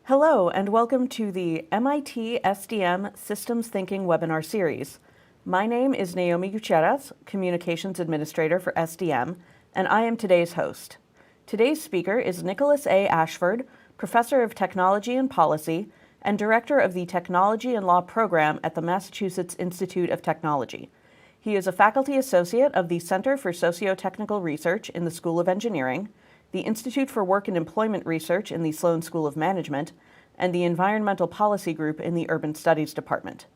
Hello, and welcome to the MIT SDM Systems Thinking webinar series. My name is Naomi Gutierrez, Communications Administrator for SDM, and I am today's host. Today's speaker is Nicholas A. Ashford, Professor of Technology and Policy and Director of the Technology and Law Program at the Massachusetts Institute of Technology. He is a faculty associate of the Center for Socio-technical Research in the School of Engineering, the Institute for Work and Employment Research in the Sloan School of Management, and the Environmental Policy Group in the Urban Studies Department.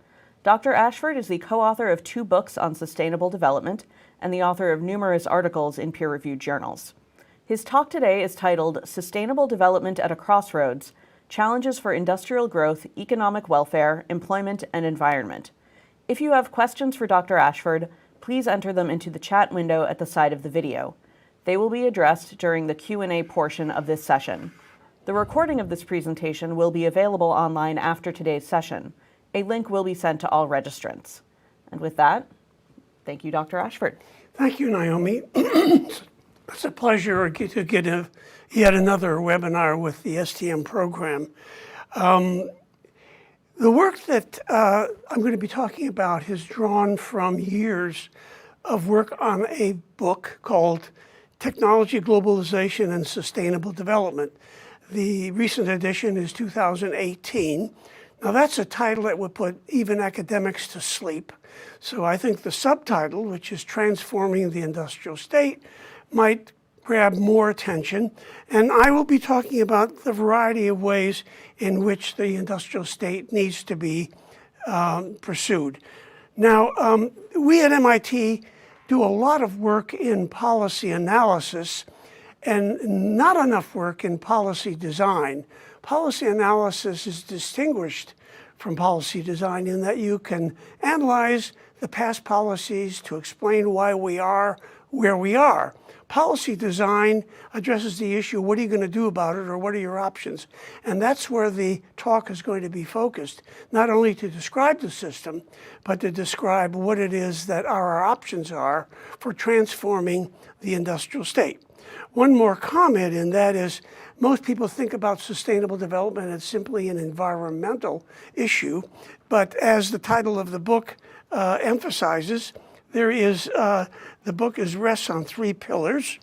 Dr. Ashford is the co-author of 2 books on sustainable development and the author of numerous articles in peer-reviewed journals. His talk today is titled Sustainable Development at a Crossroads: Challenges for Industrial Growth, Economic Welfare, Employment, and Environment. If you have questions for Dr. Ashford, please enter them into the chat window at the side of the video. They will be addressed during the Q&A portion of this session. The recording of this presentation will be available online after today's session. A link will be sent to all registrants. And with that, thank you, Dr. Ashford. Thank you, Naomi. It's a pleasure to get yet another webinar with the STM program. The work that I'm going to be talking about is drawn from years of work on a book called Technology, Globalization, and Sustainable Development. The recent edition is 2018. Now that's a title that would put even academics to sleep. So I think the subtitle, which is Transforming the Industrial State, might grab more attention. And I will be talking about the variety of ways in which the industrial state needs to be pursued. Now, we at MIT do a lot of work in policy analysis and not enough work in policy design. Policy analysis is distinguished from policy design in that you can analyze the past policies to explain why we are where we are. Policy design addresses the issue, what are you going to do about it, or what are your options? And that's where the talk is going to be focused, not only to describe the system, but to describe what it is that our options are for transforming the industrial state. One more comment, and that is, most people think about sustainable development as simply an environmental issue, but as the title of the book emphasizes, the book rests on 3 pillars,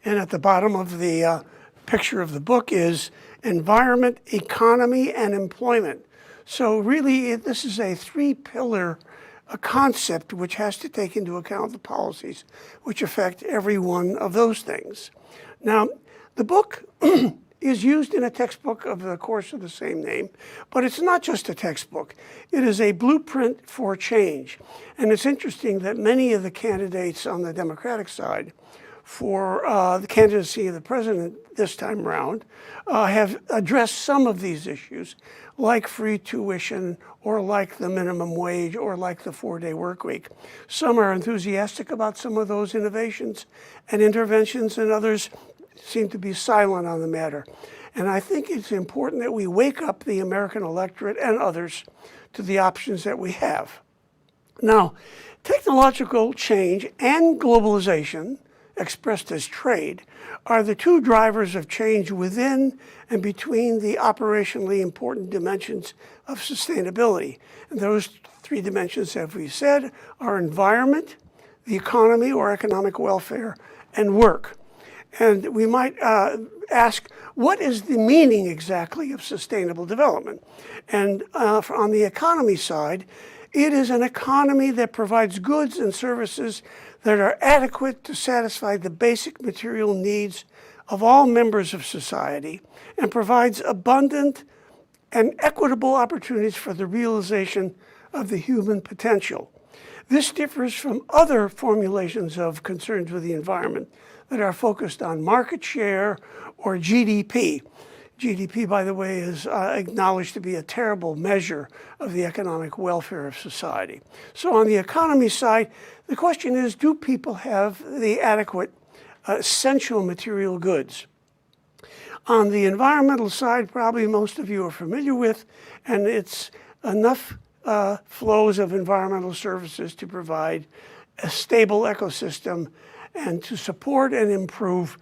and at the bottom of the picture of the book is environment, economy, and employment. So really, this is a 3-pillar concept which has to take into account the policies which affect every one of those things. Now, the book is used in a textbook of the course of the same name, but it's not just a textbook. It is a blueprint for change. And it's interesting that many of the candidates on the Democratic side for the candidacy of the president this time around have addressed some of these issues, like free tuition, or like the minimum wage, or like the 4-day work week. Some are enthusiastic about some of those innovations and interventions, and others seem to be silent on the matter. And I think it's important that we wake up the American electorate and others to the options that we have. Now, technological change and globalization, expressed as trade, are the 2 drivers of change within and between the operationally important dimensions of sustainability. And those 3 dimensions, as we said, are environment, the economy or economic welfare, and work. And we might ask, what is the meaning exactly of sustainable development? And on the economy side, it is an economy that provides goods and services that are adequate to satisfy the basic material needs of all members of society and provides abundant and equitable opportunities for the realization of the human potential. This differs from other formulations of concerns with the environment that are focused on market share or GDP. GDP, by the way, is acknowledged to be a terrible measure of the economic welfare of society. So on the economy side, the question is, do people have the adequate essential material goods? On the environmental side, probably most of you are familiar with, and it's enough flows of environmental services to provide a stable ecosystem and to support and improve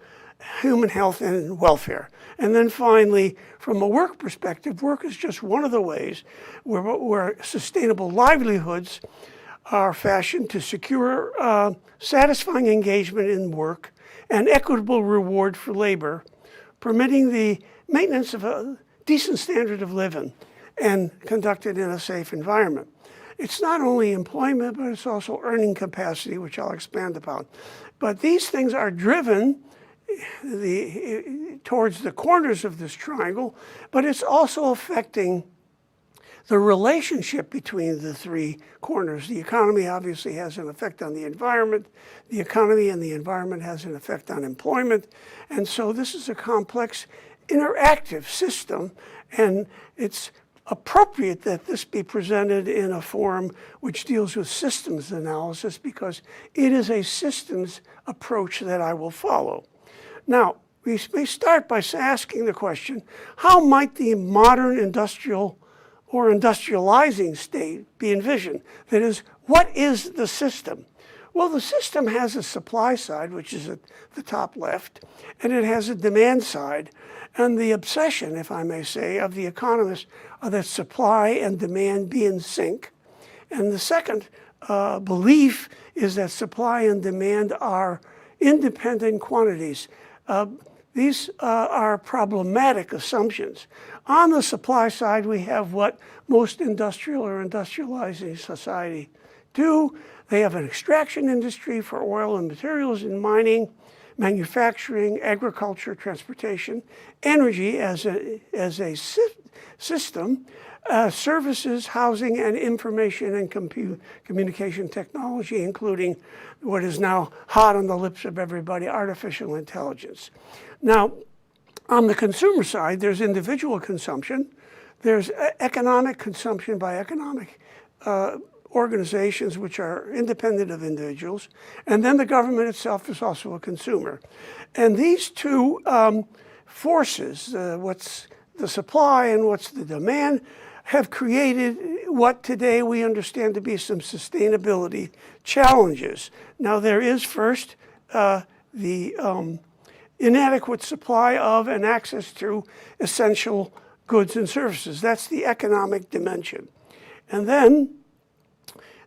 human health and welfare. And then finally, from a work perspective, work is just one of the ways where sustainable livelihoods are fashioned to secure satisfying engagement in work and equitable reward for labor, permitting the maintenance of a decent standard of living and conducted in a safe environment. It's not only employment, but it's also earning capacity, which I'll expand upon. But these things are driven towards the corners of this triangle, but it's also affecting the relationship between the three corners. The economy obviously has an effect on the environment. The economy and the environment has an effect on employment. And so this is a complex, interactive system, and it's appropriate that this be presented in a form which deals with systems analysis, because it is a systems approach that I will follow. Now, we may start by asking the question, how might the modern industrial or industrializing state be envisioned? That is, what is the system? Well, the system has a supply side, which is at the top left, and it has a demand side. And the obsession, if I may say, of the economists are that supply and demand be in sync. And the second belief is that supply and demand are independent quantities. These are problematic assumptions. On the supply side, we have what most industrial or industrializing society do. They have an extraction industry for oil and materials and mining, manufacturing, agriculture, transportation, energy as a system, services, housing, and information and communication technology, including what is now hot on the lips of everybody, artificial intelligence. Now, on the consumer side, there's individual consumption. There's economic consumption by economic organizations which are independent of individuals. And then the government itself is also a consumer. And these two forces, what's the supply and what's the demand, have created what today we understand to be some sustainability challenges. Now, there is first the inadequate supply of and access to essential goods and services. That's the economic dimension. And then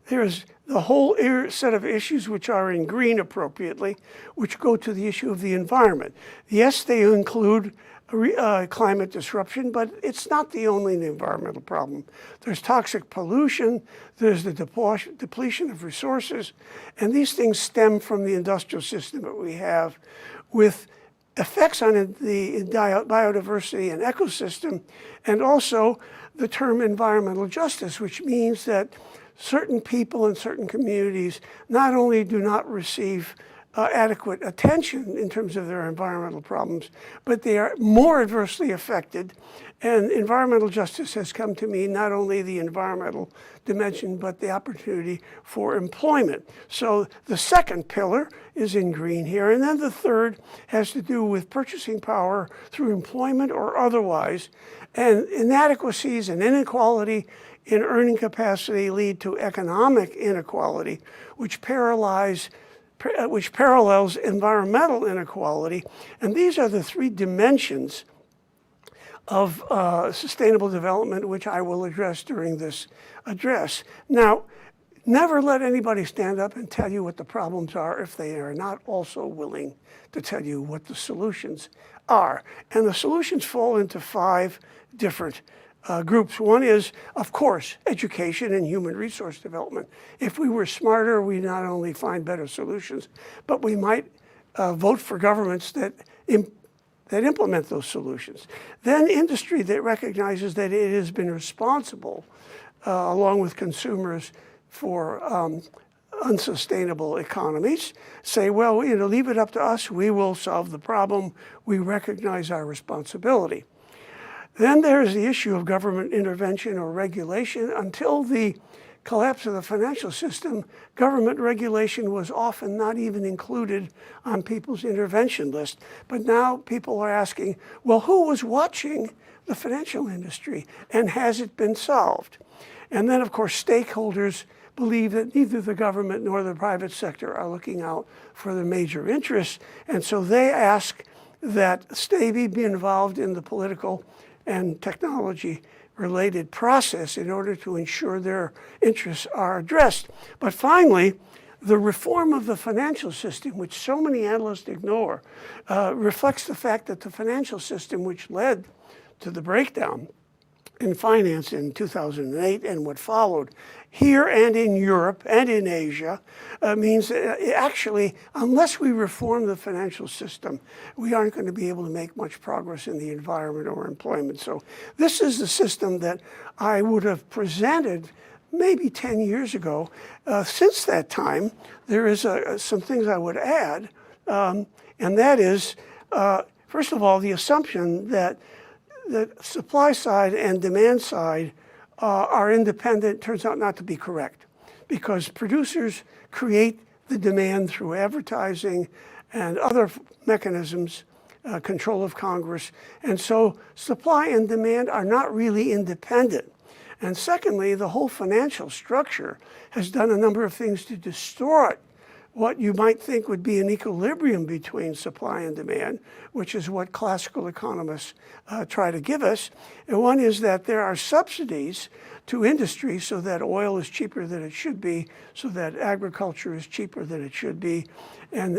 there's the whole set of issues which are in green appropriately, which go to the issue of the environment. Yes, they include climate disruption, but it's not the only environmental problem. There's toxic pollution, there's the depletion of resources, and these things stem from the industrial system that we have, with effects on the biodiversity and ecosystem, and also the term environmental justice, which means that certain people in certain communities not only do not receive adequate attention in terms of their environmental problems, but they are more adversely affected. And environmental justice has come to mean not only the environmental dimension, but the opportunity for employment. So the second pillar is in green here. And then the third has to do with purchasing power through employment or otherwise. And inadequacies and inequality in earning capacity lead to economic inequality, which parallels environmental inequality. And these are the three dimensions of sustainable development, which I will address during this address. Now, never let anybody stand up and tell you what the problems are if they are not also willing to tell you what the solutions are. And the solutions fall into 5 different groups. One is, of course, education and human resource development. If we were smarter, we not only find better solutions, but we might vote for governments that implement those solutions. Then industry that recognizes that it has been responsible, along with consumers, for unsustainable economies. Say, well, leave it up to us. We will solve the problem. We recognize our responsibility. Then there's the issue of government intervention or regulation. Until the collapse of the financial system, government regulation was often not even included on people's intervention list. But now people are asking, well, who was watching the financial industry, and has it been solved? And then, of course, stakeholders believe that neither the government nor the private sector are looking out for the major interests. And so they ask that stay be involved in the political and technology-related process in order to ensure their interests are addressed. But finally, the reform of the financial system, which so many analysts ignore, reflects the fact that the financial system, which led to the breakdown in finance in 2008 and what followed here and in Europe and in Asia, means actually, unless we reform the financial system, we aren't going to be able to make much progress in the environment or employment. So this is the system that I would have presented maybe 10 years ago. Since that time, there is some things I would add, and that is, first of all, the assumption that the supply side and demand side are independent turns out not to be correct, because producers create the demand through advertising and other mechanisms, control of Congress, and so supply and demand are not really independent. And secondly, the whole financial structure has done a number of things to distort what you might think would be an equilibrium between supply and demand, which is what classical economists try to give us. And one is that there are subsidies to industry so that oil is cheaper than it should be, so that agriculture is cheaper than it should be, and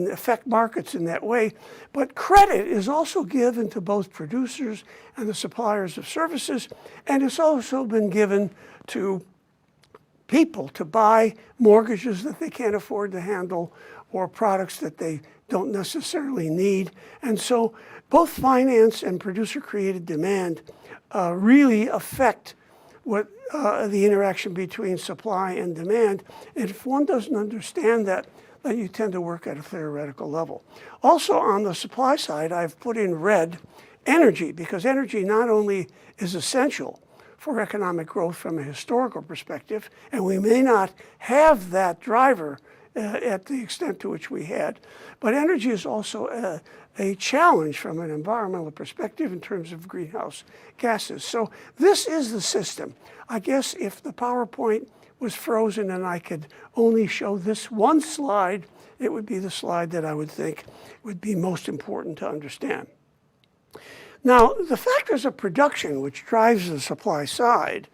affect markets in that way. But credit is also given to both producers and the suppliers of services, and it's also been given to people to buy mortgages that they can't afford to handle or products that they don't necessarily need. And so both finance and producer-created demand really affect what the interaction between supply and demand. And if one doesn't understand that, then you tend to work at a theoretical level. Also on the supply side, I've put in red energy, because energy not only is essential for economic growth from a historical perspective, and we may not have that driver at the extent to which we had, but energy is also a challenge from an environmental perspective in terms of greenhouse gases. So this is the system. I guess if the PowerPoint was frozen and I could only show this one slide, it would be the slide that I would think would be most important to understand. Now, the factors of production, which drives the supply side,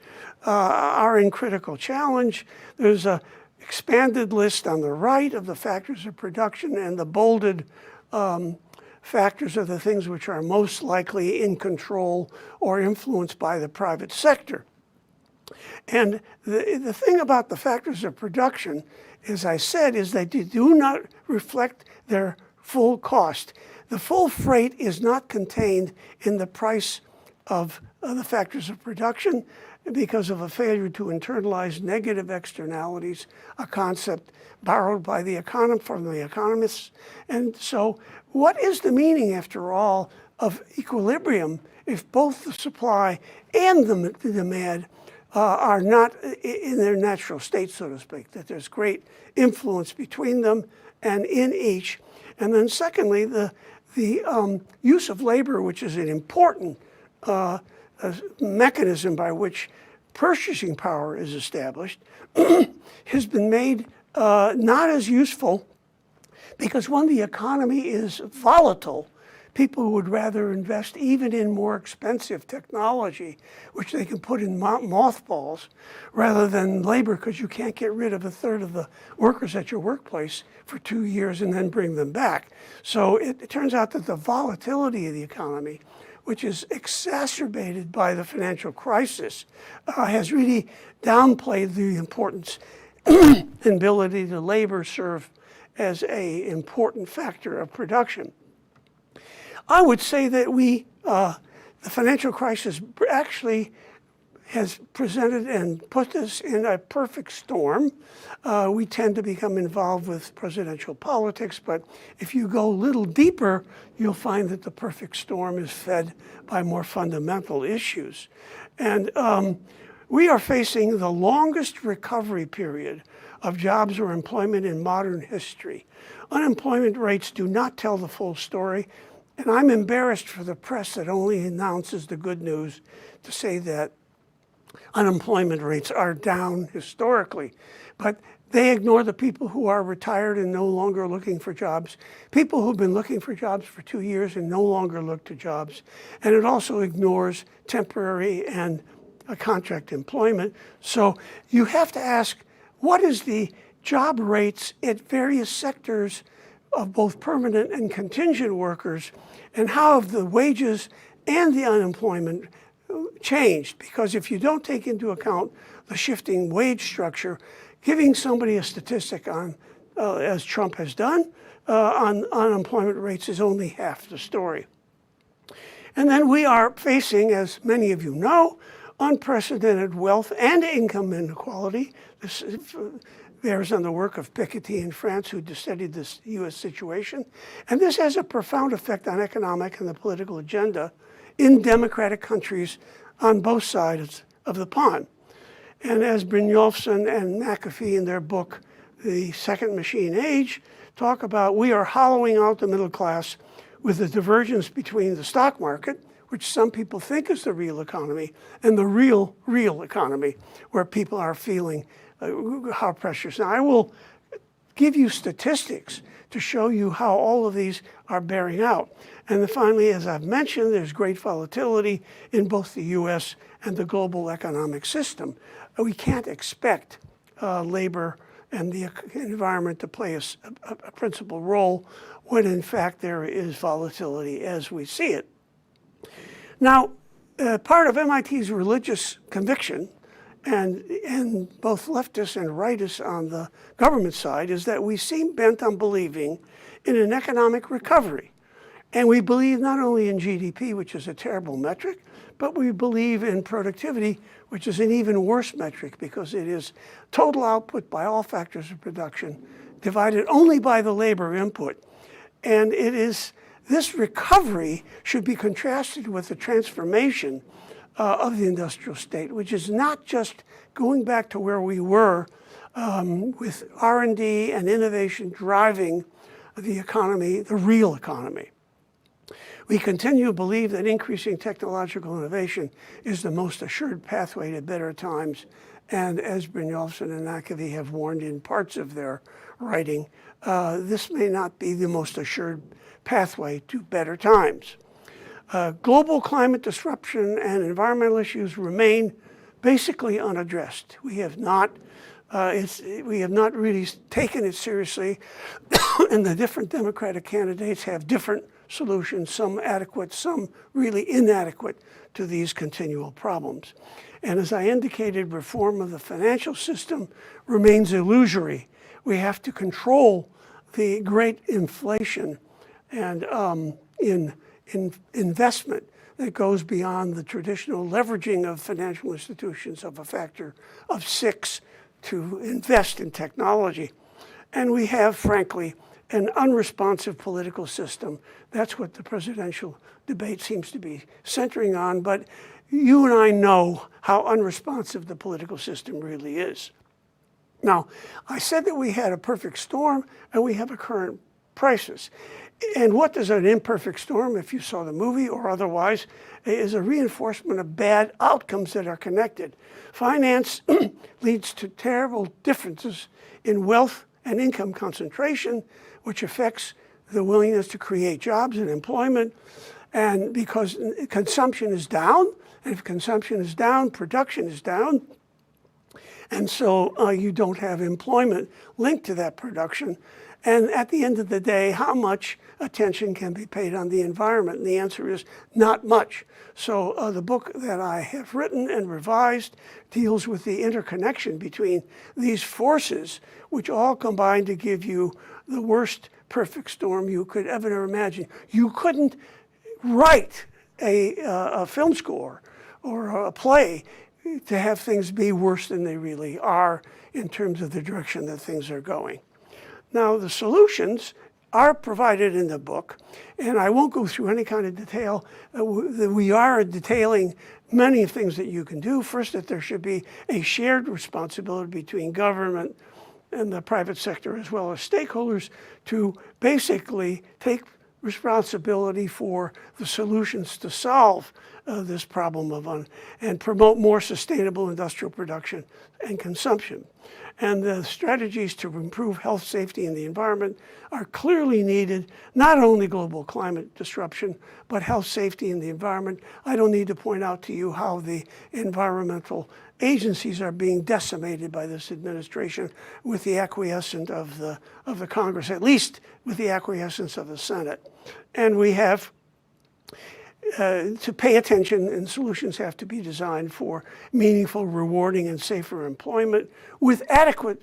are in critical challenge. There's an expanded list on the right of the factors of production, and the bolded factors are the things which are most likely in control or influenced by the private sector. And the thing about the factors of production, as I said, is that they do not reflect their full cost. The full freight is not contained in the price of the factors of production because of a failure to internalize negative externalities, a concept borrowed by from the economists. And so what is the meaning, after all, of equilibrium if both the supply and the demand are not in their natural state, so to speak, that there's great influence between them and in each? And then secondly, the use of labor, which is an important mechanism by which purchasing power is established, has been made not as useful, because when the economy is volatile, people would rather invest even in more expensive technology, which they can put in mothballs, rather than labor, because you can't get rid of a third of the workers at your workplace for 2 years and then bring them back. So it turns out that the volatility of the economy, which is exacerbated by the financial crisis, has really downplayed the importance and ability to labor serve as an important factor of production. I would say that the financial crisis actually has presented and put us in a perfect storm. We tend to become involved with presidential politics, but if you go a little deeper, you'll find that the perfect storm is fed by more fundamental issues. And we are facing the longest recovery period of jobs or employment in modern history. Unemployment rates do not tell the full story. And I'm embarrassed for the press that only announces the good news to say that unemployment rates are down historically. But They ignore the people who are retired and no longer looking for jobs, people who've been looking for jobs for 2 years and no longer look to jobs. And it also ignores temporary and contract employment. So you have to ask, what is the job rates at various sectors of both permanent and contingent workers, and how have the wages and the unemployment changed? Because if you don't take into account the shifting wage structure, giving somebody a statistic on, as Trump has done, on unemployment rates is only half the story. And then we are facing, as many of you know, unprecedented wealth and income inequality. This bears on the work of Piketty in France, who studied this U.S. situation. And this has a profound effect on economic and the political agenda in democratic countries on both sides of the pond. And as Brynjolfsson and McAfee in their book, The Second Machine Age, talk about, we are hollowing out the middle class with the divergence between the stock market, which some people think is the real economy, and the real economy, where people are feeling how pressures. Now, I will give you statistics to show you how all of these are bearing out. And then finally, as I've mentioned, there's great volatility in both the U.S. and the global economic system. We can't expect labor and the environment to play a principal role when in fact there is volatility as we see it. Now, part of MIT's religious conviction, and both leftists and rightists on the government side, is that we seem bent on believing in an economic recovery. And we believe not only in GDP, which is a terrible metric, but we believe in productivity, which is an even worse metric because it is total output by all factors of production divided only by the labor input. And it is, this recovery should be contrasted with the transformation of the industrial state, which is not just going back to where we were with R&D and innovation driving the economy, the real economy. We continue to believe that increasing technological innovation is the most assured pathway to better times. And as Brynjolfsson and McAfee have warned in parts of their writing, this may not be the most assured pathway to better times. Global climate disruption and environmental issues remain basically unaddressed. We have not really taken it seriously, and the different Democratic candidates have different solutions, some adequate, some really inadequate to these continual problems. And as I indicated, reform of the financial system remains illusory. We have to control the great inflation and in investment that goes beyond the traditional leveraging of financial institutions of a factor of 6 to invest in technology. And we have, frankly, an unresponsive political system. That's what the presidential debate seems to be centering on. But you and I know how unresponsive the political system really is. Now, I said that we had a perfect storm and we have a current crisis. And what does an imperfect storm, if you saw the movie or otherwise, is a reinforcement of bad outcomes that are connected. Finance leads to terrible differences in wealth and income concentration, which affects the willingness to create jobs and employment. And because consumption is down, and if consumption is down, production is down. And so you don't have employment linked to that production. And at the end of the day, how much attention can be paid on the environment? And the answer is not much. So the book that I have written and revised deals with the interconnection between these forces, which all combine to give you the worst perfect storm you could ever imagine. You couldn't write a film score or a play to have things be worse than they really are in terms of the direction that things are going. Now, the solutions are provided in the book, and I won't go through any kind of detail. We are detailing many things that you can do. First, that there should be a shared responsibility between government and the private sector as well as stakeholders to basically take responsibility for the solutions to solve this problem and promote more sustainable industrial production and consumption. And the strategies to improve health, safety, and the environment are clearly needed, not only global climate disruption, but health, safety, and the environment. I don't need to point out to you how the environmental agencies are being decimated by this administration with the acquiescence of the Congress, at least with the acquiescence of the Senate. And we have to pay attention, and solutions have to be designed for meaningful, rewarding, and safer employment with adequate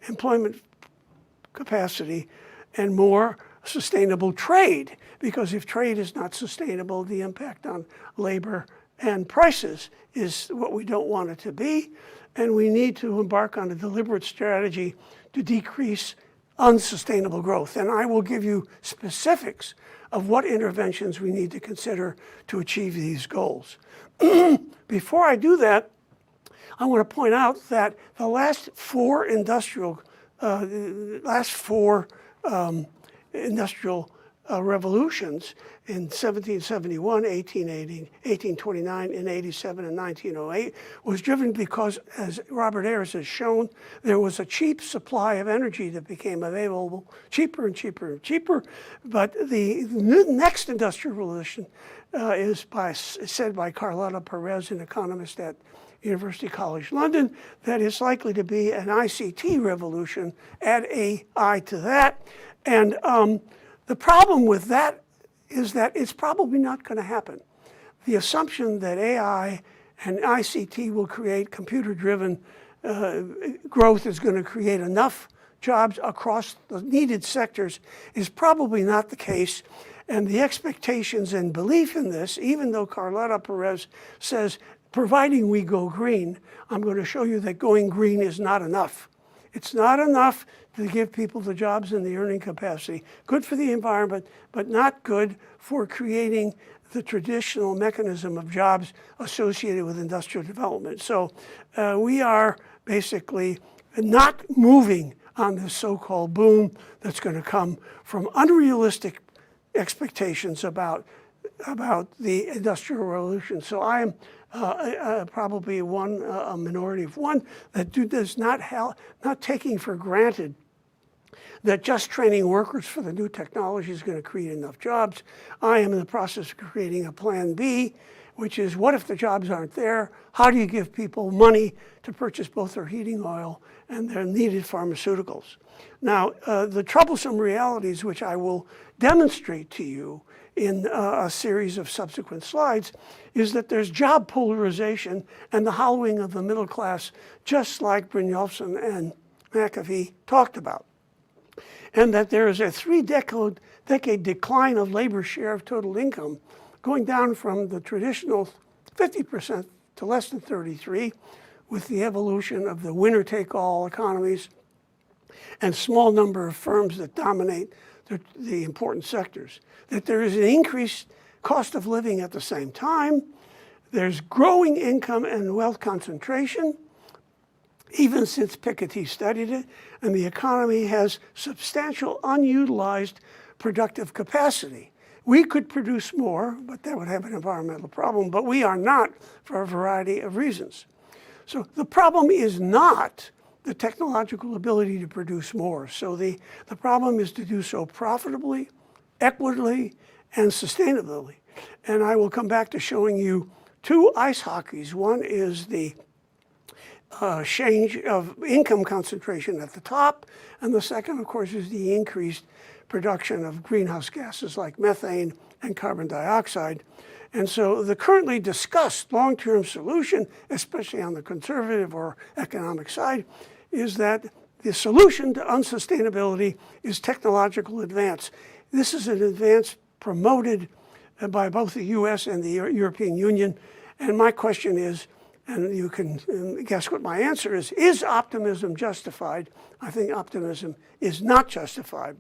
employment capacity and more sustainable trade. Because if trade is not sustainable, the impact on labor and prices is what we don't want it to be. And we need to embark on a deliberate strategy to decrease unsustainable growth. And I will give you specifics of what interventions we need to consider to achieve these goals. Before I do that, I want to point out that the last four industrial revolutions in 1771, 1880, 1829, and 87, and 1908 was driven because, as Robert Ayers has shown, there was a cheap supply of energy that became available, cheaper and cheaper and cheaper. But the next industrial revolution is said by Carlotta Perez, an economist at University College London, that is likely to be an ICT revolution. Add AI to that. And the problem with that is that it's probably not going to happen. The assumption that AI and ICT will create computer-driven growth is going to create enough jobs across the needed sectors is probably not the case. And the expectations and belief in this, even though Carlotta Perez says, providing we go green, I'm going to show you that going green is not enough. It's not enough to give people the jobs and the earning capacity. Good for the environment, but not good for creating the traditional mechanism of jobs associated with industrial development. So we are basically not moving on this so-called boom that's going to come from unrealistic expectations about the industrial revolution. So I am probably a minority of one that does not taking for granted that just training workers for the new technology is going to create enough jobs. I am in the process of creating a plan B, which is what if the jobs aren't there? How do you give people money to purchase both their heating oil and their needed pharmaceuticals? Now, the troublesome realities, which I will demonstrate to you in a series of subsequent slides, is that there's job polarization and the hollowing of the middle class, just like Brynjolfsson and McAfee talked about. And that there is a three-decade decline of labor share of total income, going down from the traditional 50% to less than 33%, with the evolution of the winner-take-all economies and small number of firms that dominate the important sectors. That there is an increased cost of living at the same time. There's growing income and wealth concentration, even since Piketty studied it, and the economy has substantial unutilized productive capacity. We could produce more, but that would have an environmental problem, but we are not for a variety of reasons. So the problem is not the technological ability to produce more. So the problem is to do so profitably, equitably, and sustainably. And I will come back to showing you two ice hockeys. One is the change of income concentration at the top, and the second, of course, is the increased production of greenhouse gases like methane and carbon dioxide. And so the currently discussed long-term solution, especially on the conservative or economic side, is that the solution to unsustainability is technological advance. This is an advance promoted by both the US and the European Union. And my question is, and you can guess what my answer is optimism justified? I think optimism is not justified.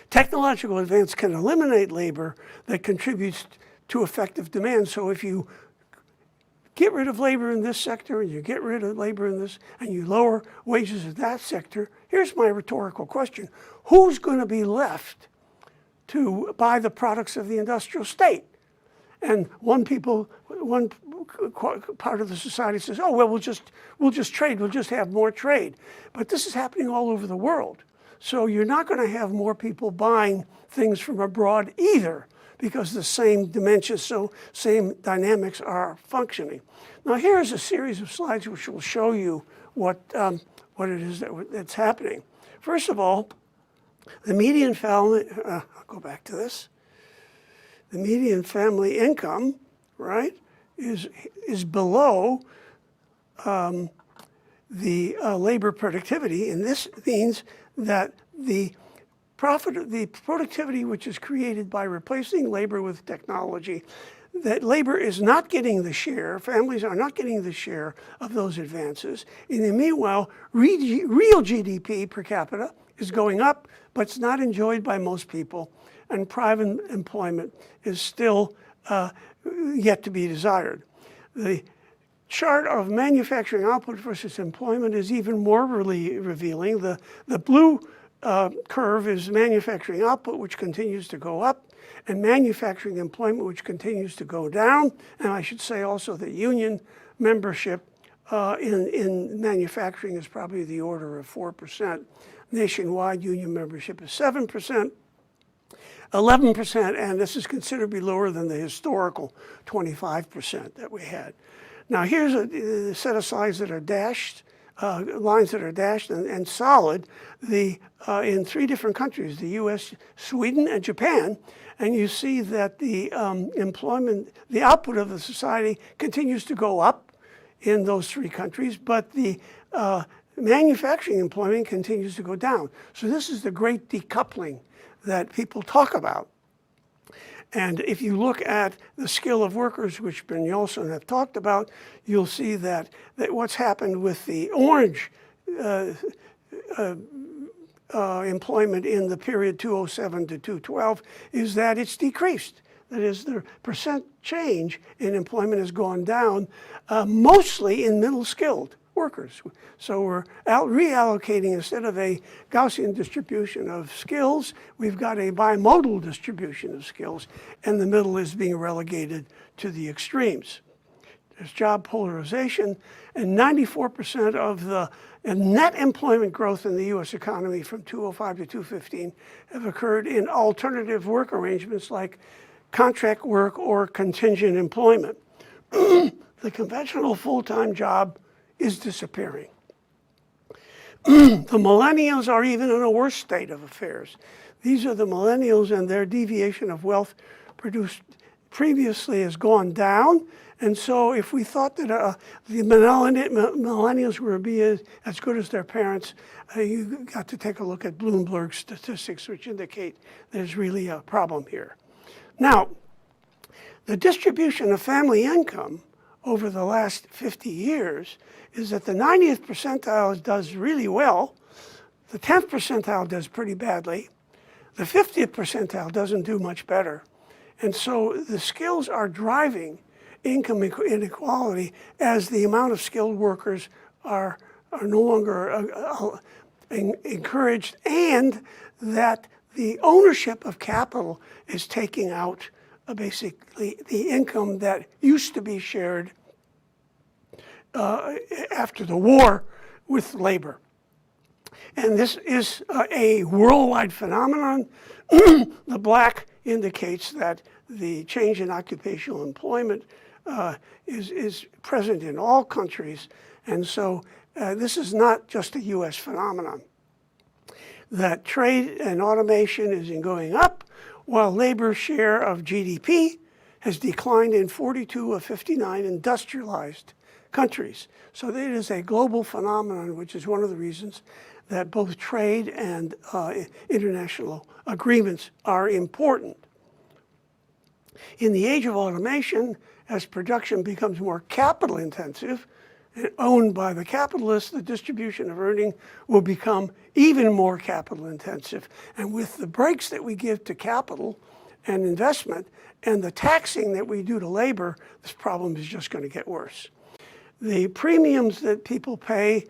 Technological advance can eliminate labor that contributes to effective demand. So if you get rid of labor in this sector and you get rid of labor in this and you lower wages in that sector, here's my rhetorical question. Who's going to be left to buy the products of the industrial state? And one part of the society says, oh, well, we'll just trade, we'll just have more trade. But this is happening all over the world. So you're not going to have more people buying things from abroad either, because the same dimensions, so same dynamics are functioning. Now here's a series of slides which will show you what it is that's happening. First of all, the median family, I'll go back to this. The median family income, right, is below the labor productivity, and this means that the productivity which is created by replacing labor with technology, that labor is not getting the share, families are not getting the share of those advances. In the meanwhile, real GDP per capita is going up, but it's not enjoyed by most people, and private employment is still yet to be desired. The chart of manufacturing output versus employment is even more really revealing. The blue curve is manufacturing output, which continues to go up, and manufacturing employment, which continues to go down. And I should say also that union membership in manufacturing is probably the order of 4%. Nationwide, union membership is 7%. 11%, and this is considerably lower than the historical 25% that we had. Now here's a set of slides that are dashed, lines that are dashed and solid, in 3 different countries, the US, Sweden, and Japan, and you see that the employment, the output of the society continues to go up in those 3 countries, but the manufacturing employment continues to go down. So this is the great decoupling that people talk about. And if you look at the skill of workers, which Brynjolfsson have talked about, you'll see that what's happened with the orange employment in the period 2007 to 2012 is that it's decreased. That is, the percent change in employment has gone down, mostly in middle skilled workers. So we're reallocating, instead of a Gaussian distribution of skills, we've got a bimodal distribution of skills, and the middle is being relegated to the extremes. There's job polarization, and 94% of the net employment growth in the US economy from 2005 to 2015 have occurred in alternative work arrangements like contract work or contingent employment. The conventional full-time job is disappearing. The millennials are even in a worse state of affairs. These are the millennials, and their deviation of wealth produced previously has gone down. And so if we thought that the millennials were being as good as their parents, you got to take a look at Bloomberg statistics, which indicate there's really a problem here. Now, the distribution of family income over the last 50 years is that the 90th percentile does really well, the 10th percentile does pretty badly, the 50th percentile doesn't do much better. And so the skills are driving income inequality as the amount of skilled workers are no longer encouraged, and that the ownership of capital is taking out basically the income that used to be shared after the war with labor. And this is a worldwide phenomenon. The black indicates that the change in occupational employment is present in all countries. And so this is not just a US phenomenon. That trade and automation is going up, while labor share of GDP has declined in 42 of 59 industrialized countries. So it is a global phenomenon, which is one of the reasons that both trade and international agreements are important. In the age of automation, as production becomes more capital intensive and owned by the capitalists, the distribution of earning will become even more capital intensive. And with the brakes that we give to capital and investment and the taxing that we do to labor, this problem is just going to get worse. The premiums that people pay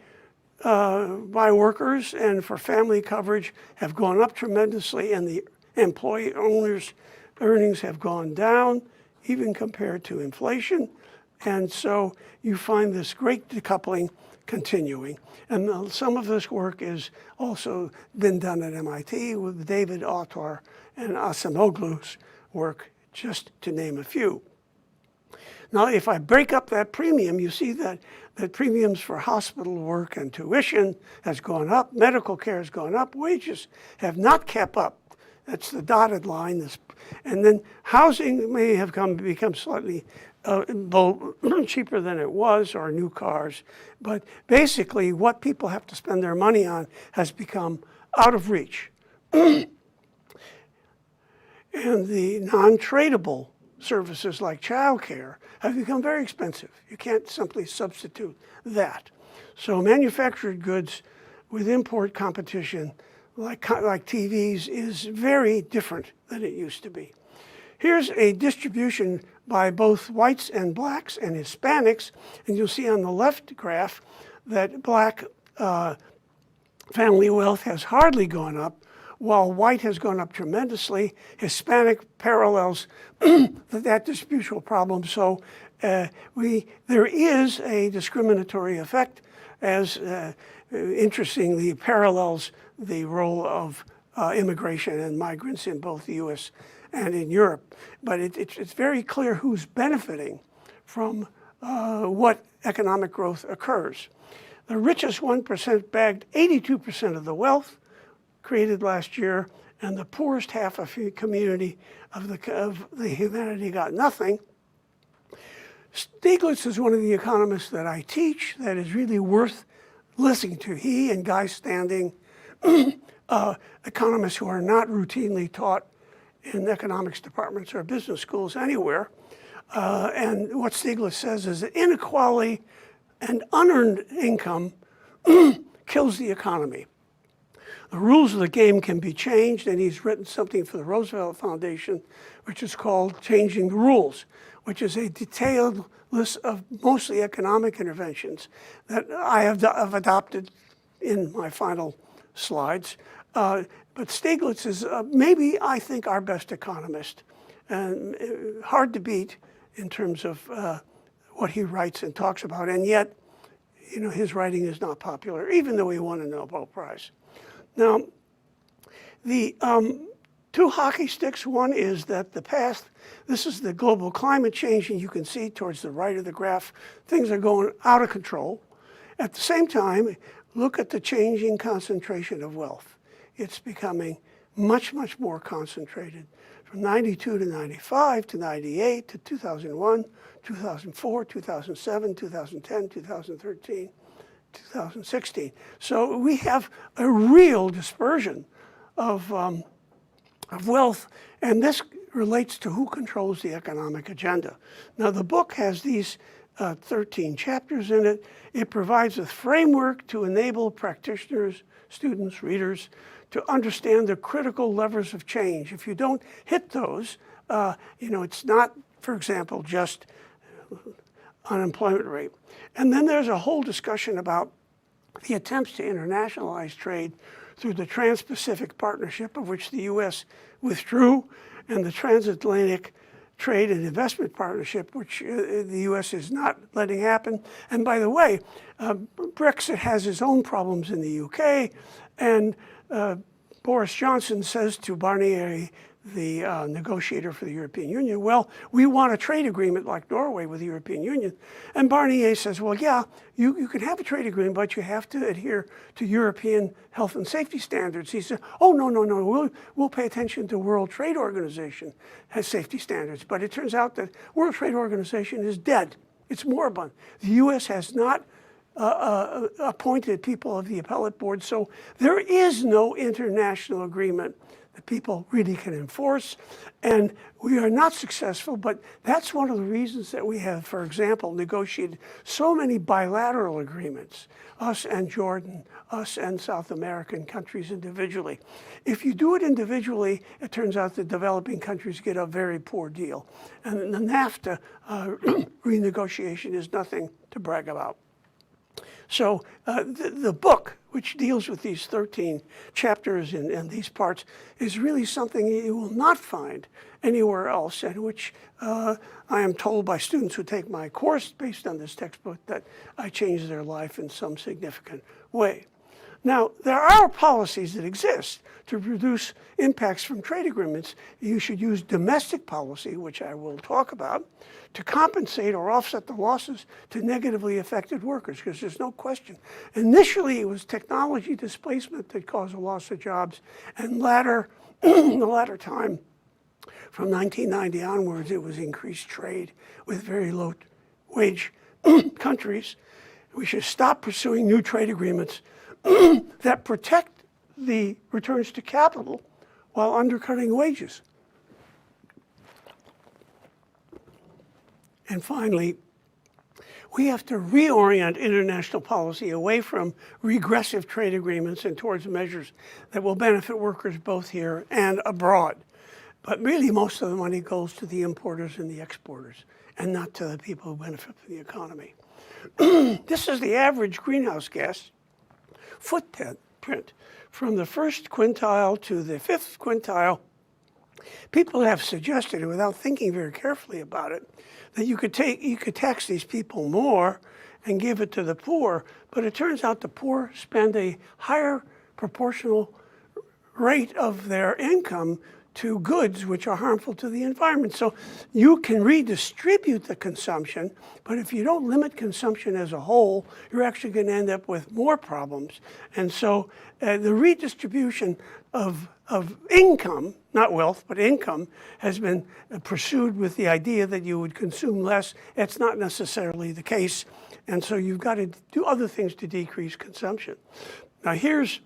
by workers and for family coverage have gone up tremendously, and the employee owners' earnings have gone down, even compared to inflation. And so you find this great decoupling continuing. And some of this work is also been done at MIT with David Autor and Asimoglu's work, just to name a few. Now, if I break up that premium, you see that premiums for hospital work and tuition has gone up, medical care has gone up, wages have not kept up. That's the dotted line. And then housing may have become slightly cheaper than it was, or new cars. But basically, what people have to spend their money on has become out of reach. And the non-tradable services like childcare have become very expensive. You can't simply substitute that. So manufactured goods with import competition, like TVs, is very different than it used to be. Here's a distribution by both whites and blacks and Hispanics, and you'll see on the left graph that black family wealth has hardly gone up, while white has gone up tremendously. Hispanic parallels that distributional problem. So there is a discriminatory effect, as interestingly parallels the role of immigration and migrants in both the US and in Europe. But it's very clear who's benefiting from what economic growth occurs. The richest 1% bagged 82% of the wealth created last year, and the poorest half of the community of the humanity got nothing. Stiglitz is one of the economists that I teach that is really worth listening to. He and Guy Standing, economists who are not routinely taught in economics departments or business schools anywhere. And what Stiglitz says is that inequality and unearned income kills the economy. The rules of the game can be changed, and he's written something for the Roosevelt Foundation, which is called Changing the Rules, which is a detailed list of mostly economic interventions that I have adopted in my final slides. But Stiglitz is maybe, I think, our best economist, and hard to beat in terms of what he writes and talks about, and yet, you know, his writing is not popular, even though he won a Nobel Prize. Now, the two hockey sticks, one is that the past, this is the global climate change, and you can see towards the right of the graph, things are going out of control. At the same time, look at the changing concentration of wealth. It's becoming much, much more concentrated from 92 to 95 to 98 to 2001, 2004, 2007, 2010, 2013. 2016. So we have a real dispersion of wealth, and this relates to who controls the economic agenda. Now, the book has these 13 chapters in it. It provides a framework to enable practitioners, students, readers to understand the critical levers of change. If you don't hit those, you know, it's not, for example, just unemployment rate. And then there's a whole discussion about the attempts to internationalize trade through the Trans-Pacific Partnership, of which the US withdrew, and the Transatlantic Trade and Investment Partnership, which the US is not letting happen. And by the way, Brexit has its own problems in the UK, and Boris Johnson says to Barnier, the negotiator for the European Union, well, we want a trade agreement like Norway with the European Union. And Barnier says, well, yeah, you can have a trade agreement, but you have to adhere to European health and safety standards. He said, oh, no, we'll pay attention to World Trade Organization has safety standards. But it turns out that World Trade Organization is dead. It's moribund. The US has not appointed people of the appellate board, so there is no international agreement that people really can enforce, and we are not successful, but that's one of the reasons that we have, for example, negotiated so many bilateral agreements, us and Jordan, us and South American countries individually. If you do it individually, it turns out that developing countries get a very poor deal, and the NAFTA renegotiation is nothing to brag about. So the book, which deals with these 13 chapters and these parts, is really something you will not find anywhere else, and which I am told by students who take my course based on this textbook that I changed their life in some significant way. Now, there are policies that exist to reduce impacts from trade agreements. You should use domestic policy, which I will talk about, to compensate or offset the losses to negatively affected workers, because there's no question. Initially, it was technology displacement that caused a loss of jobs, and in the latter time, from 1990 onwards, it was increased trade with very low wage countries. We should stop pursuing new trade agreements that protect the returns to capital while undercutting wages. And finally, we have to reorient international policy away from regressive trade agreements and towards measures that will benefit workers both here and abroad. But really, most of the money goes to the importers and the exporters, and not to the people who benefit from the economy. This is the average greenhouse gas footprint from the first quintile to the fifth quintile. People have suggested, without thinking very carefully about it, that you could tax these people more and give it to the poor, but it turns out the poor spend a higher proportional rate of their income to goods which are harmful to the environment. So you can redistribute the consumption, but if you don't limit consumption as a whole, you're actually going to end up with more problems. And so the redistribution of income, not wealth, but income, has been pursued with the idea that you would consume less. It's not necessarily the case. And so you've got to do other things to decrease consumption. Now here's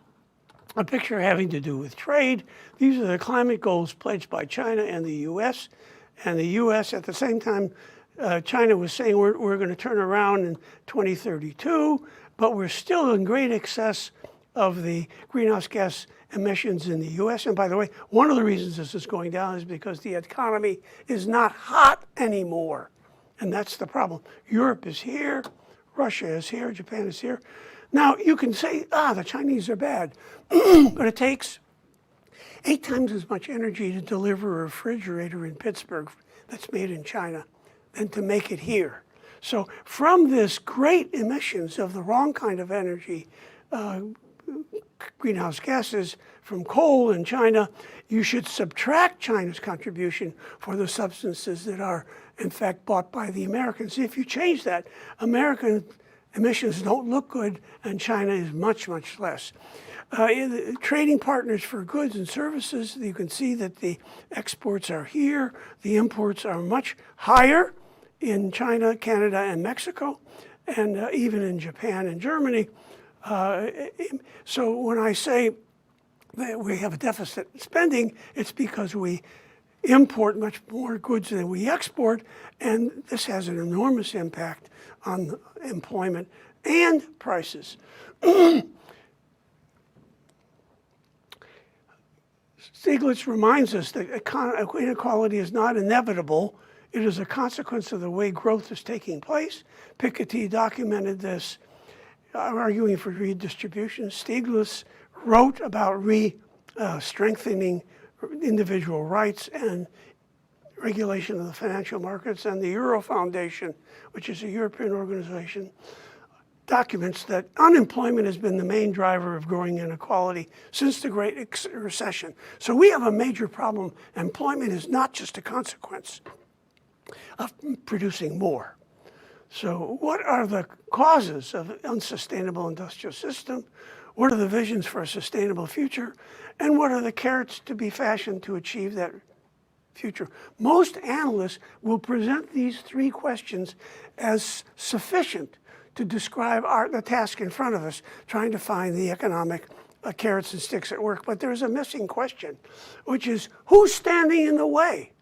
a picture having to do with trade. These are the climate goals pledged by China and the US. And the US, at the same time, China was saying we're going to turn around in 2032, but we're still in great excess of the greenhouse gas emissions in the US. And by the way, one of the reasons this is going down is because the economy is not hot anymore. And that's the problem. Europe is here, Russia is here, Japan is here. Now, you can say, the Chinese are bad, but it takes 8 times as much energy to deliver a refrigerator in Pittsburgh that's made in China than to make it here. So from this great emissions of the wrong kind of energy, greenhouse gases from coal in China, you should subtract China's contribution for the substances that are, in fact, bought by the Americans. If you change that, American emissions don't look good, and China is much, much less. Trading partners for goods and services, you can see that the exports are here. The imports are much higher in China, Canada, and Mexico, and even in Japan and Germany. So when I say that we have a deficit spending, it's because we import much more goods than we export, and this has an enormous impact on employment and prices. Stiglitz reminds us that inequality is not inevitable. It is a consequence of the way growth is taking place. Piketty documented this, arguing for redistribution. Stiglitz wrote about strengthening individual rights and regulation of the financial markets, and the Euro Foundation, which is a European organization, documents that unemployment has been the main driver of growing inequality since the Great Recession. So we have a major problem. Employment is not just a consequence of producing more. So what are the causes of an unsustainable industrial system? What are the visions for a sustainable future? And what are the carrots to be fashioned to achieve that future? Most analysts will present these 3 questions as sufficient to describe the task in front of us, trying to find the economic carrots and sticks at work. But there's a missing question, which is who's standing in the way?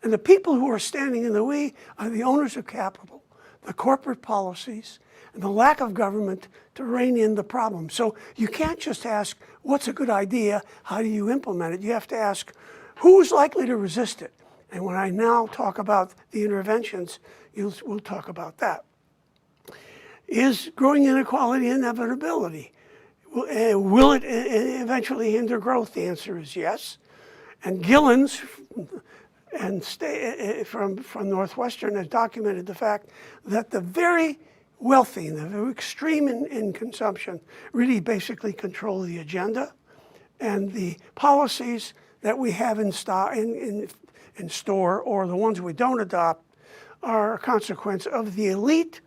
And the people who are standing in the way are the owners of capital, the corporate policies, and the lack of government to rein in the problem. So you can't just ask, what's a good idea? How do you implement it? You have to ask, who's likely to resist it? And when I now talk about the interventions, we'll talk about that. Is growing inequality an inevitability? Will it eventually hinder growth? The answer is yes. And Gillens from Northwestern has documented the fact that the very wealthy and the very extreme in consumption really basically control the agenda, and the policies that we have in store, or the ones we don't adopt, are a consequence of the elite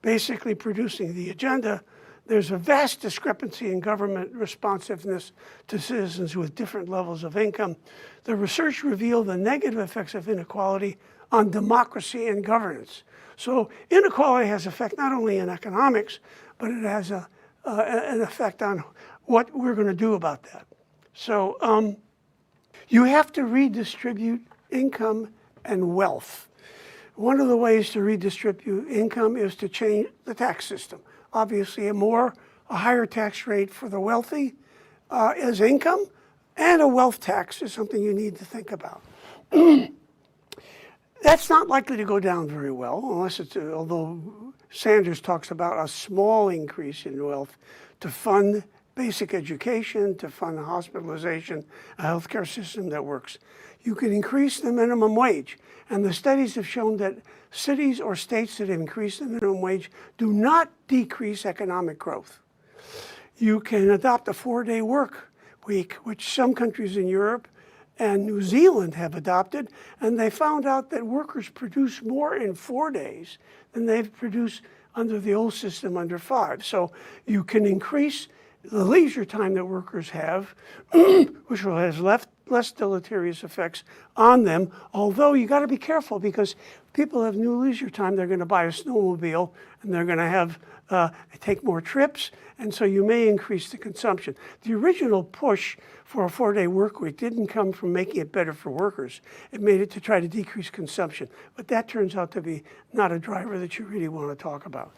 basically producing the agenda. There's a vast discrepancy in government responsiveness to citizens with different levels of income. The research revealed the negative effects of inequality on democracy and governance. So inequality has effect not only in economics, but it has an effect on what we're going to do about that. So you have to redistribute income and wealth. One of the ways to redistribute income is to change the tax system. Obviously, a higher tax rate for the wealthy as income, and a wealth tax is something you need to think about. That's not likely to go down very well, although Sanders talks about a small increase in wealth to fund basic education, to fund hospitalization, a healthcare system that works. You can increase the minimum wage. And the studies have shown that cities or states that have increased the minimum wage do not decrease economic growth. You can adopt a 4-day work week, which some countries in Europe and New Zealand have adopted, and they found out that workers produce more in 4 days than they've produced under the old system under 5. So you can increase the leisure time that workers have, which will have less deleterious effects on them, although you got to be careful, because people have new leisure time. They're going to buy a snowmobile, and they're going to have take more trips, and so you may increase the consumption. The original push for a 4-day work week didn't come from making it better for workers. It made it to try to decrease consumption, but that turns out to be not a driver that you really want to talk about.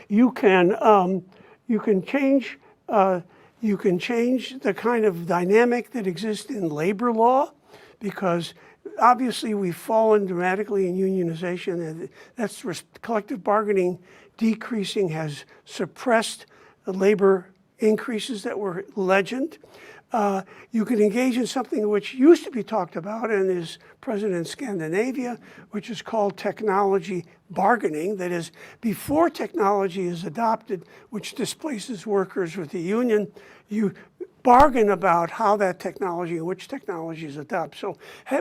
You can change the kind of dynamic that exists in labor law, because obviously we've fallen dramatically in unionization, and that's collective bargaining decreasing has suppressed the labor increases that were legend. You can engage in something which used to be talked about and is present in Scandinavia, which is called technology bargaining. That is, before technology is adopted, which displaces workers with the union, you bargain about how that technology and which technologies adopt. So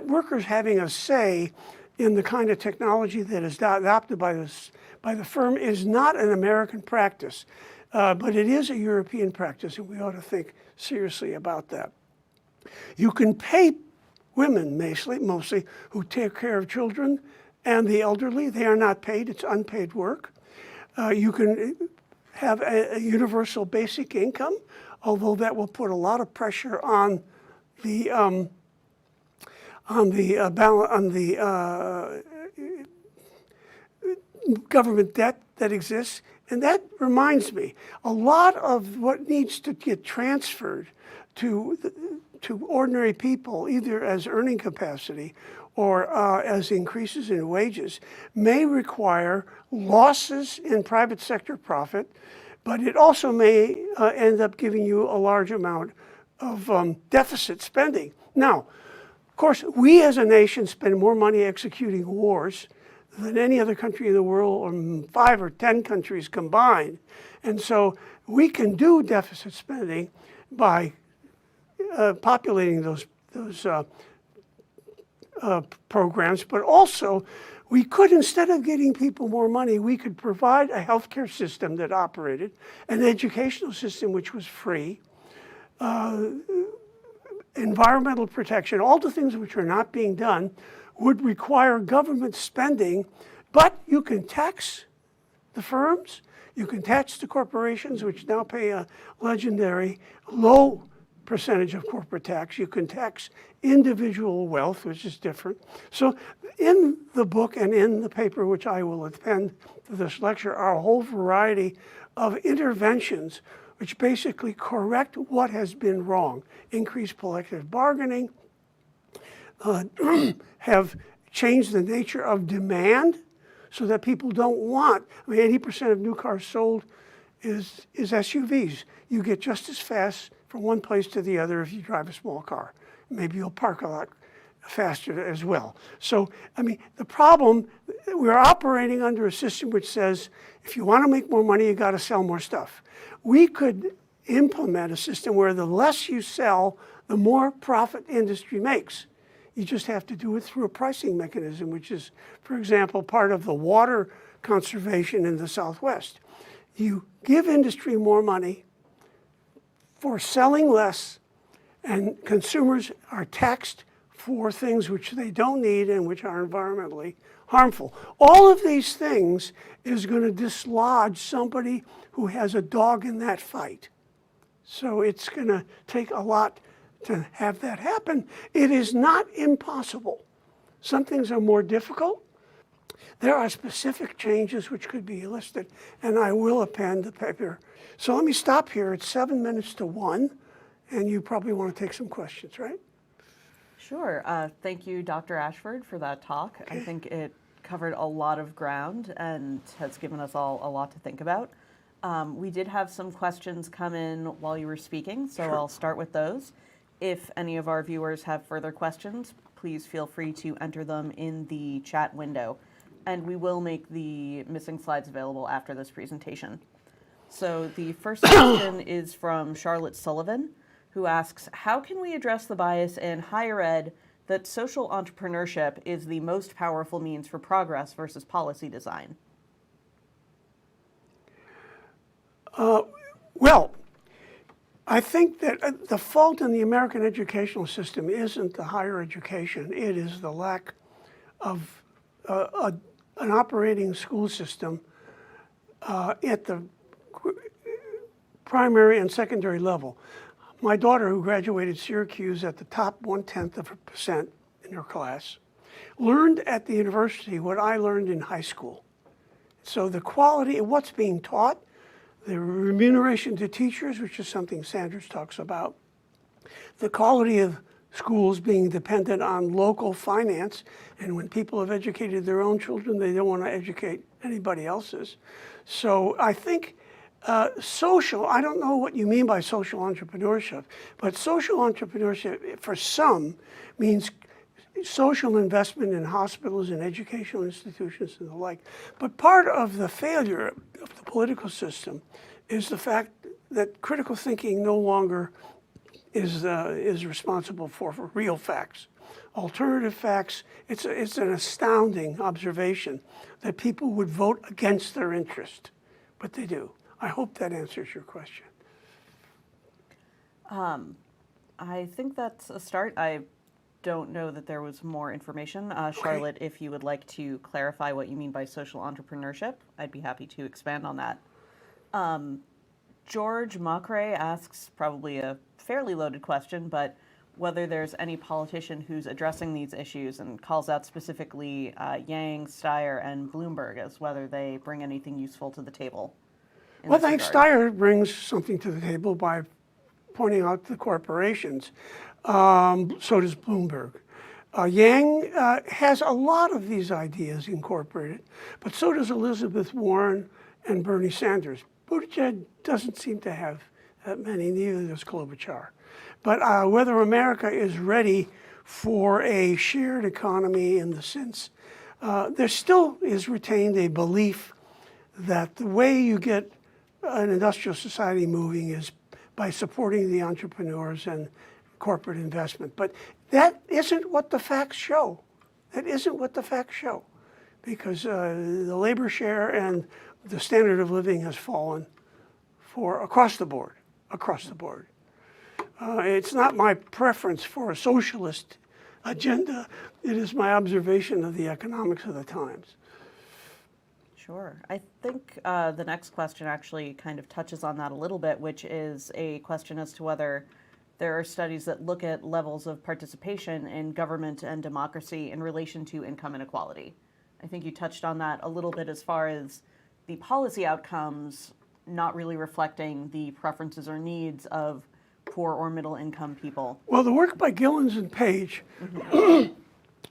workers having a say in the kind of technology that is adopted by the firm is not an American practice, but it is a European practice, and we ought to think seriously about that. You can pay women, mostly, who take care of children and the elderly. They are not paid. It's unpaid work. You can have a universal basic income, although that will put a lot of pressure on the government debt that exists. And that reminds me, a lot of what needs to get transferred to ordinary people, either as earning capacity or as increases in wages, may require losses in private sector profit, but it also may end up giving you a large amount of deficit spending. Now, of course, we as a nation spend more money executing wars than any other country in the world, or 5 or 10 countries combined. And so we can do deficit spending by populating those programs, but also we could, instead of getting people more money, we could provide a healthcare system that operated, an educational system which was free, environmental protection, all the things which are not being done would require government spending, but you can tax the firms, you can tax the corporations, which now pay a legendary low percentage of corporate tax. You can tax individual wealth, which is different. So in the book and in the paper, which I will append to this lecture, are a whole variety of interventions which basically correct what has been wrong. Increased collective bargaining, have changed the nature of demand so that people don't want, I mean, 80% of new cars sold is SUVs. You get just as fast from one place to the other if you drive a small car. Maybe you'll park a lot faster as well. So, I mean, the problem, we're operating under a system which says, if you want to make more money, you got to sell more stuff. We could implement a system where the less you sell, the more profit industry makes. You just have to do it through a pricing mechanism, which is, for example, part of the water conservation in the Southwest. You give industry more money for selling less, and consumers are taxed for things which they don't need and which are environmentally harmful. All of these things is going to dislodge somebody who has a dog in that fight. So it's going to take a lot to have that happen. It is not impossible. Some things are more difficult. There are specific changes which could be listed, and I will append the paper. So let me stop here. It's 7 minutes to 1, and you probably want to take some questions, right? Sure. Thank you, Dr. Ashford, for that talk. Okay. I think it covered a lot of ground and has given us all a lot to think about. We did have some questions come in while you were speaking, so Sure. I'll start with those. If any of our viewers have further questions, please feel free to enter them in the chat window, and we will make the missing slides available after this presentation. So the first question is from Charlotte Sullivan, who asks, how can we address the bias in higher ed that social entrepreneurship is the most powerful means for progress versus policy design? Well, I think that the fault in the American educational system isn't the higher education. It is the lack of an operating school system at the primary and secondary level. My daughter, who graduated Syracuse at the top 0.1% in her class, learned at the university what I learned in high school. So the quality of what's being taught, the remuneration to teachers, which is something Sanders talks about, the quality of schools being dependent on local finance, and when people have educated their own children, they don't want to educate anybody else's. So I think social, I don't know what you mean by social entrepreneurship, but social entrepreneurship for some means social investment in hospitals and educational institutions and the like. But part of the failure of the political system is the fact that critical thinking no longer is responsible for real facts. Alternative facts, it's an astounding observation that people would vote against their interest, but they do. I hope that answers your question. I think that's a start. I don't know that there was more information. Charlotte, if you would like to clarify what you mean by social entrepreneurship, I'd be happy to expand on that. George Macrae asks probably a fairly loaded question, but whether there's any politician who's addressing these issues and calls out specifically Yang, Steyer, and Bloomberg as whether they bring anything useful to the table. Well, I think Steyer brings something to the table by pointing out the corporations. So does Bloomberg. Yang has a lot of these ideas incorporated, but so does Elizabeth Warren and Bernie Sanders. Buttigieg doesn't seem to have that many, neither does Klobuchar. But whether America is ready for a shared economy in the sense, there still is retained a belief that the way you get an industrial society moving is by supporting the entrepreneurs and corporate investment. But that isn't what the facts show. That isn't what the facts show, because the labor share and the standard of living has fallen for across the board. It's not my preference for a socialist agenda. It is my observation of the economics of the times. Sure. I think the next question actually kind of touches on that a little bit, which is a question as to whether there are studies that look at levels of participation in government and democracy in relation to income inequality. I think you touched on that a little bit as far as the policy outcomes not really reflecting the preferences or needs of poor or middle income people. Well, the work by Gillens and Page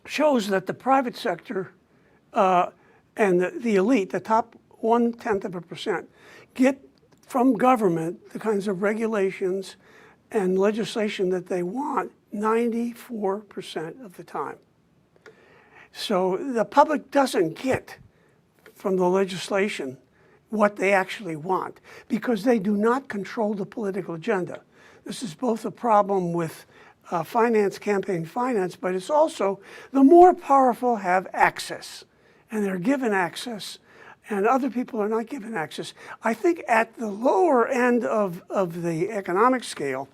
shows that the private sector and the elite, the top 0.1%, get from government the kinds of regulations and legislation that they want 94% of the time. So the public doesn't get from the legislation what they actually want because they do not control the political agenda. This is both a problem with campaign finance, but it's also the more powerful have access, and they're given access, and other people are not given access. I think at the lower end of the economic scale,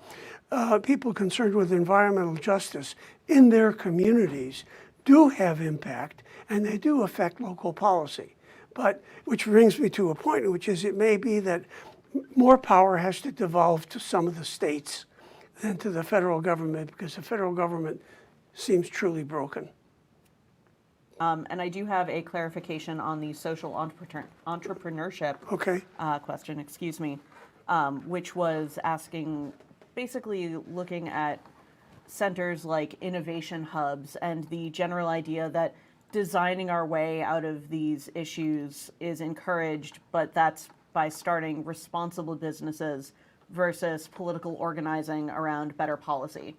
people concerned with environmental justice in their communities do have impact, and they do affect local policy. But which brings me to a point, which is it may be that more power has to devolve to some of the states than to the federal government, because the federal government seems truly broken. And I do have a clarification on the social entrepreneurship question, excuse me, which was asking, basically looking at centers like innovation hubs and the general idea that designing our way out of these issues is encouraged, but that's by starting responsible businesses versus political organizing around better policy.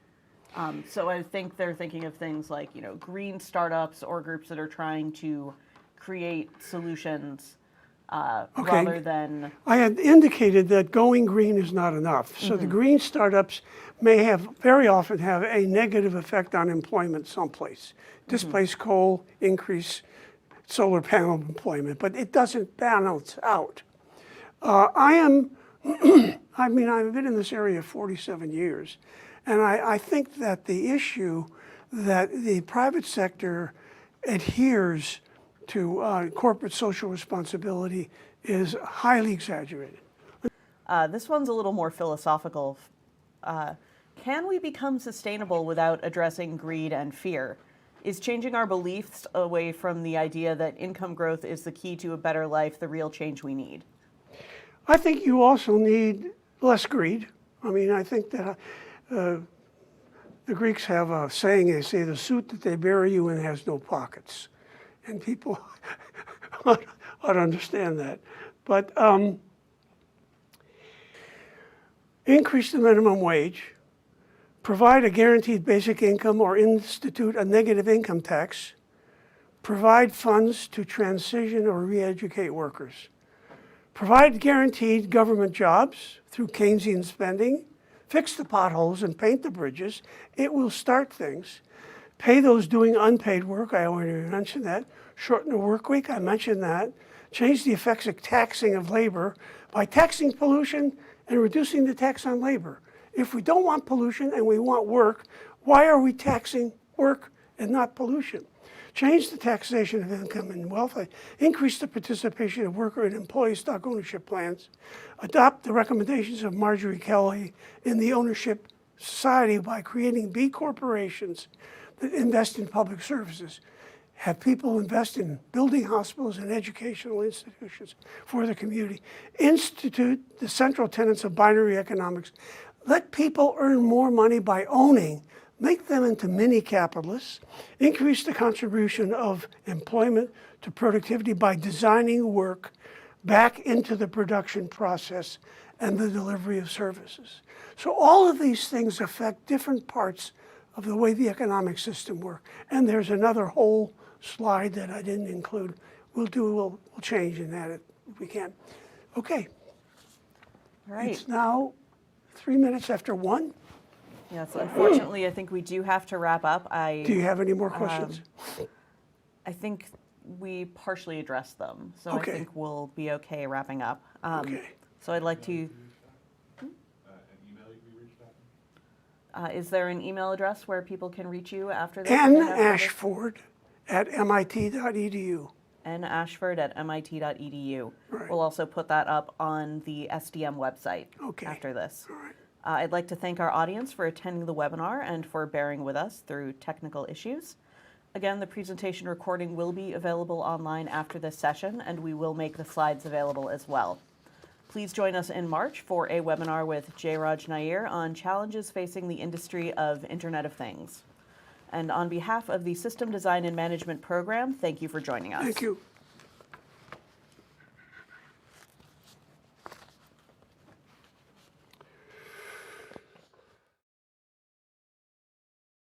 So I think they're thinking of things like, green startups or groups that are trying to create solutions rather than... I had indicated that going green is not enough. So the green startups may very often have a negative effect on employment someplace. Displace coal, increase solar panel employment, but it doesn't balance out. I've been in this area 47 years, and I think that the issue that the private sector adheres to corporate social responsibility is highly exaggerated. This one's a little more philosophical. Can we become sustainable without addressing greed and fear? Is changing our beliefs away from the idea that income growth is the key to a better life the real change we need? I think you also need less greed. I mean, I think that the Greeks have a saying, they say, the suit that they bury you in has no pockets. And people ought to understand that. But increase the minimum wage, provide a guaranteed basic income or institute a negative income tax, provide funds to transition or re-educate workers, provide guaranteed government jobs through Keynesian spending, fix the potholes and paint the bridges. It will start things. Pay those doing unpaid work, I already mentioned that. Shorten the work week, I mentioned that. Change the effects of taxing of labor by taxing pollution and reducing the tax on labor. If we don't want pollution and we want work, why are we taxing work and not pollution? Change the taxation of income and wealth, increase the participation of worker and employee stock ownership plans, adopt the recommendations of Marjorie Kelly in the Ownership Society by creating B corporations that invest in public services, have people invest in building hospitals and educational institutions for the community, institute the central tenets of binary economics, let people earn more money by owning, make them into mini capitalists, increase the contribution of employment to productivity by designing work back into the production process and the delivery of services. So all of these things affect different parts of the way the economic system works. And there's another whole slide that I didn't include. We'll change in that if we can. Okay. All right. It's now 3 minutes after 1. Yes, unfortunately, I think we do have to wrap up. Do you have any more questions? I think we partially addressed them, so Okay. I think we'll be okay wrapping up. Okay. So I'd like to... An email you can be reached at? is there an email address where people can reach you after this? nashford@mit.edu. nashford@mit.edu. Right. We'll also put that up on the SDM website after this. All right. I'd like to thank our audience for attending the webinar and for bearing with us through technical issues. Again, the presentation recording will be available online after this session, and we will make the slides available as well. Please join us in March for a webinar with Jayraj Nair on challenges facing the industry of Internet of Things. And on behalf of the System Design and Management Program, thank you for joining us. Thank you.